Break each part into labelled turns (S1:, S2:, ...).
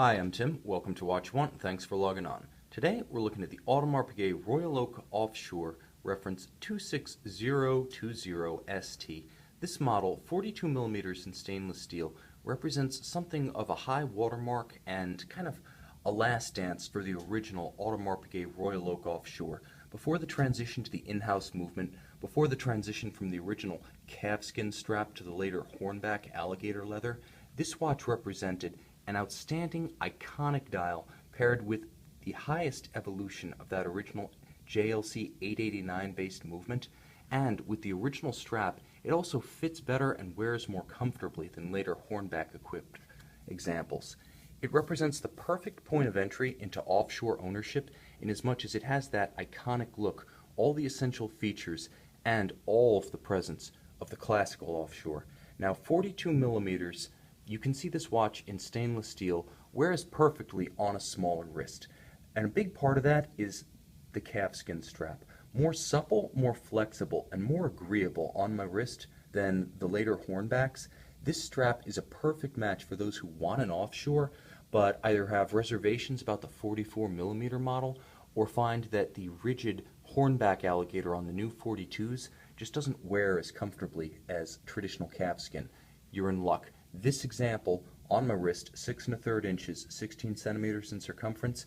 S1: Hi, I'm Tim. Welcome to Watch One. Thanks for logging on. Today we're looking at the Audemars Piguet Royal Oak Offshore reference 26020ST. This model, 42 millimeters in stainless steel, represents something of a high watermark and kind of a last dance for the original Audemars Piguet Royal Oak Offshore. Before the transition to the in-house movement, before the transition from the original calfskin strap to the later hornback alligator leather, this watch represented an outstanding, iconic dial paired with the highest evolution of that original JLC 889 based movement, and with the original strap, it also fits better and wears more comfortably than later hornback equipped examples. It represents the perfect point of entry into offshore ownership in as much as it has that iconic look, all the essential features, and all of the presence of the classical offshore. Now 42 millimeters, you can see this watch in stainless steel wears perfectly on a smaller wrist. And a big part of that is the calfskin strap. More supple, more flexible, and more agreeable on my wrist than the later hornbacks. This strap is a perfect match for those who want an offshore, but either have reservations about the 44 millimeter model or find that the rigid hornback alligator on the new 42s just doesn't wear as comfortably as traditional calfskin. You're in luck. This example on my wrist, 6 1/3 inches, 16 centimeters in circumference,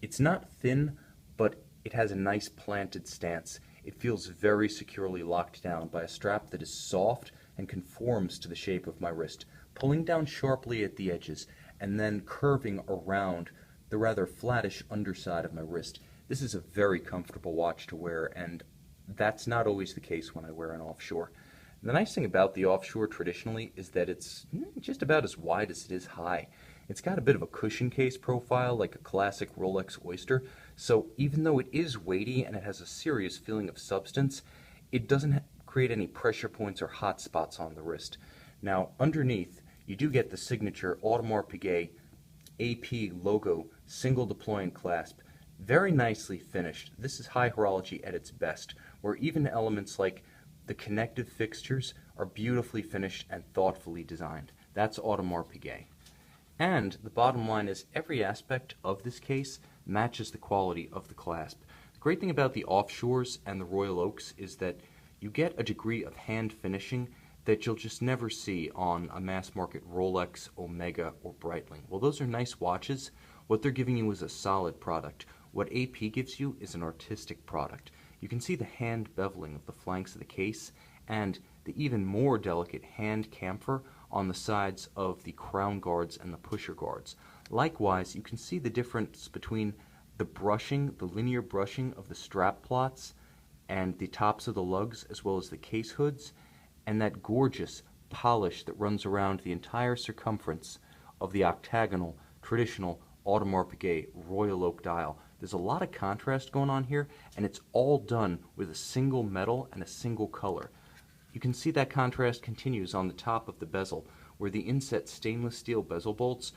S1: it's not thin, but it has a nice planted stance. It feels very securely locked down by a strap that is soft and conforms to the shape of my wrist, pulling down sharply at the edges and then curving around the rather flattish underside of my wrist. This is a very comfortable watch to wear, and that's not always the case when I wear an offshore. The nice thing about the offshore traditionally is that it's just about as wide as it is high. It's got a bit of a cushion case profile like a classic Rolex Oyster, so even though it is weighty and it has a serious feeling of substance, it doesn't create any pressure points or hot spots on the wrist. Now underneath, you do get the signature Audemars Piguet AP logo single deploying clasp. Very nicely finished. This is high horology at its best, where even elements like the connective fixtures are beautifully finished and thoughtfully designed. That's Audemars Piguet. And the bottom line is every aspect of this case matches the quality of the clasp. The great thing about the offshores and the Royal Oaks is that you get a degree of hand finishing that you'll just never see on a mass market Rolex, Omega, or Breitling. Well, those are nice watches. What they're giving you is a solid product. What AP gives you is an artistic product. You can see the hand beveling of the flanks of the case and the even more delicate hand chamfer on the sides of the crown guards and the pusher guards. Likewise, you can see the difference between the brushing, the linear brushing of the strap plots and the tops of the lugs as well as the case hoods, and that gorgeous polish that runs around the entire circumference of the octagonal, traditional Audemars Piguet Royal Oak dial. There's a lot of contrast going on here, and it's all done with a single metal and a single color. You can see that contrast continues on the top of the bezel, where the inset stainless steel bezel bolts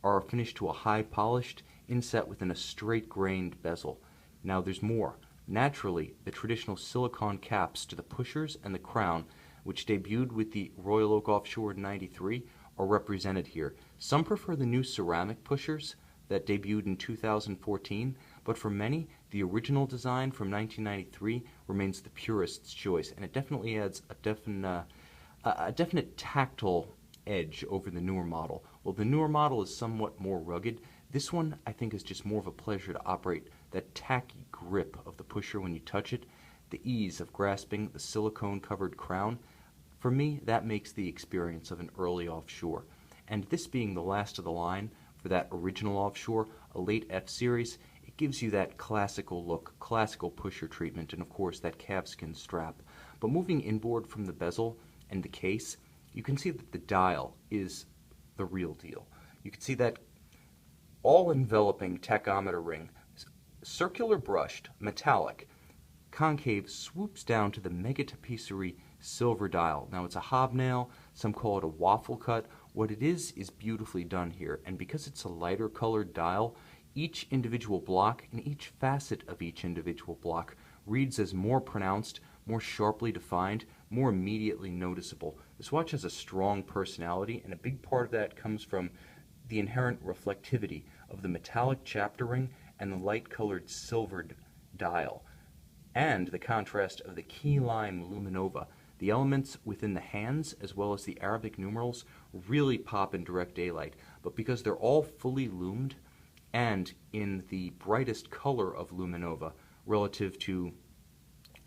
S1: are finished to a high polished inset within a straight grained bezel. Now there's more. Naturally, the traditional silicone caps to the pushers and the crown, which debuted with the Royal Oak Offshore in '93, are represented here. Some prefer the new ceramic pushers that debuted in 2014, but for many, the original design from 1993 remains the purist's choice, and it definitely adds a definite tactile edge over the newer model. While the newer model is somewhat more rugged, this one I think is just more of a pleasure to operate. That tacky grip of the pusher when you touch it, the ease of grasping the silicone-covered crown, for me, that makes the experience of an early offshore. And this being the last of the line for that original offshore, a late F-Series, it gives you that classical look, classical pusher treatment, and of course that calfskin strap. But moving inboard from the bezel and the case, you can see that the dial is the real deal. You can see that all-enveloping tachometer ring, circular brushed, metallic, concave, swoops down to the mega tapisserie silver dial. Now it's a hobnail, some call it a waffle cut. What it is beautifully done here, and because it's a lighter colored dial, each individual block and each facet of each individual block reads as more pronounced, more sharply defined, more immediately noticeable. This watch has a strong personality, and a big part of that comes from the inherent reflectivity of the metallic chapter ring and the light-colored silvered dial, and the contrast of the key lime luminova. The elements within the hands, as well as the Arabic numerals, really pop in direct daylight, but because they're all fully lumed and in the brightest color of luminova relative to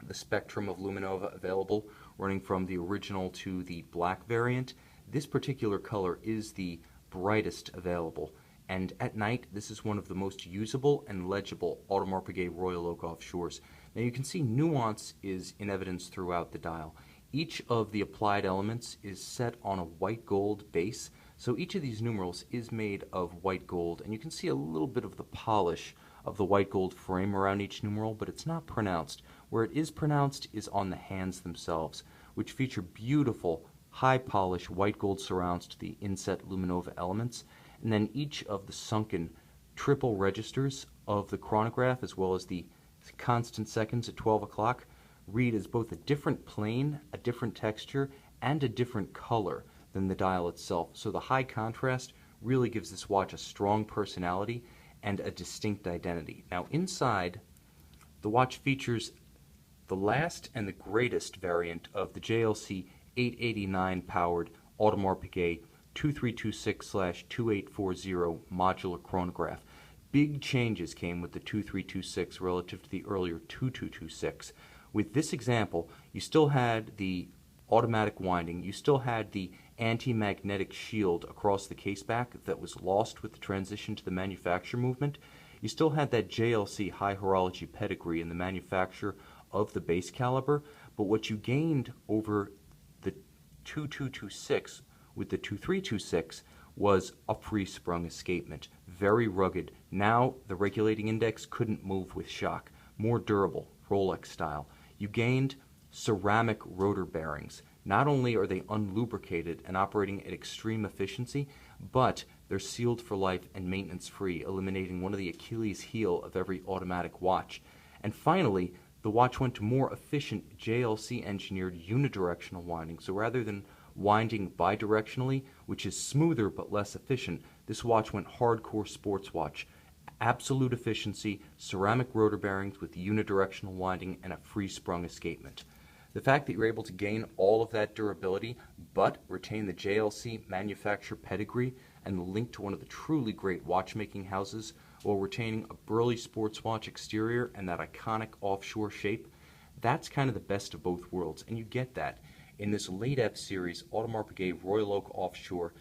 S1: the spectrum of luminova available, running from the original to the black variant, this particular color is the brightest available. And at night, this is one of the most usable and legible Audemars Piguet Royal Oak Offshores. Now you can see nuance is in evidence throughout the dial. Each of the applied elements is set on a white gold base, so each of these numerals is made of white gold, and you can see a little bit of the polish of the white gold frame around each numeral, but it's not pronounced. Where it is pronounced is on the hands themselves, which feature beautiful, high polish white gold surrounds to the inset luminova elements, and then each of the sunken triple registers of the chronograph, as well as the constant seconds at 12 o'clock, read as both a different plane, a different texture, and a different color than the dial itself. So the high contrast really gives this watch a strong personality and a distinct identity. Now inside, the watch features the last and the greatest variant of the JLC 889 powered Audemars Piguet 2326/2840 modular chronograph. Big changes came with the 2326 relative to the earlier 2226. With this example, you still had the automatic winding, you still had the anti-magnetic shield across the caseback that was lost with the transition to the manufacture movement. You still had that JLC high horology pedigree in the manufacture of the base caliber, but what you gained over the 2226 with the 2326 was a free-sprung escapement, very rugged. Now the regulating index couldn't move with shock, more durable, Rolex style. You gained ceramic rotor bearings. Not only are they unlubricated and operating at extreme efficiency, but they're sealed for life and maintenance free, eliminating one of the Achilles heel of every automatic watch. And finally, the watch went to more efficient JLC engineered unidirectional winding. So rather than winding bidirectionally, which is smoother but less efficient, this watch went hardcore sports watch. Absolute efficiency, ceramic rotor bearings with unidirectional winding, and a free-sprung escapement. The fact that you're able to gain all of that durability, but retain the JLC manufacturer pedigree and the link to one of the truly great watchmaking houses, while retaining a burly sports watch exterior and that iconic offshore shape, that's kind of the best of both worlds, and you get that in this late F series Audemars Piguet Royal Oak Offshore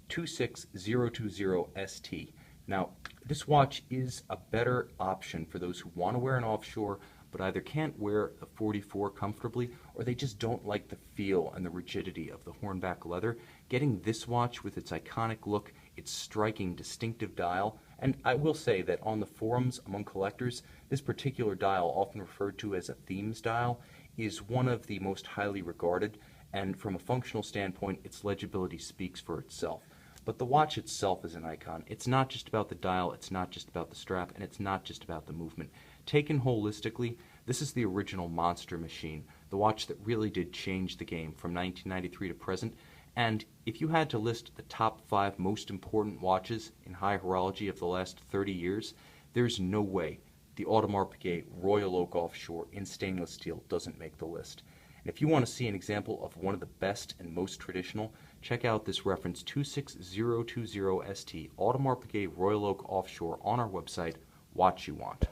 S1: 26020 ST. Now, this watch is a better option for those who want to wear an offshore but either can't wear the 44 comfortably, or they just don't like the feel and the rigidity of the hornback leather. Getting this watch with its iconic look, its striking, distinctive dial, and I will say that on the forums among collectors, this particular dial, often referred to as a themes dial, is one of the most highly regarded, and from a functional standpoint, its legibility speaks for itself. But the watch itself is an icon. It's not just about the dial, it's not just about the strap, and it's not just about the movement. Taken holistically, this is the original monster machine, the watch that really did change the game from 1993 to present. And if you had to list the top 5 most important watches in high horology of the last 30 years, there's no way the Audemars Piguet Royal Oak Offshore in stainless steel doesn't make the list. And if you want to see an example of one of the best and most traditional, check out this reference 26020 ST Audemars Piguet Royal Oak Offshore on our website, Watch You Want.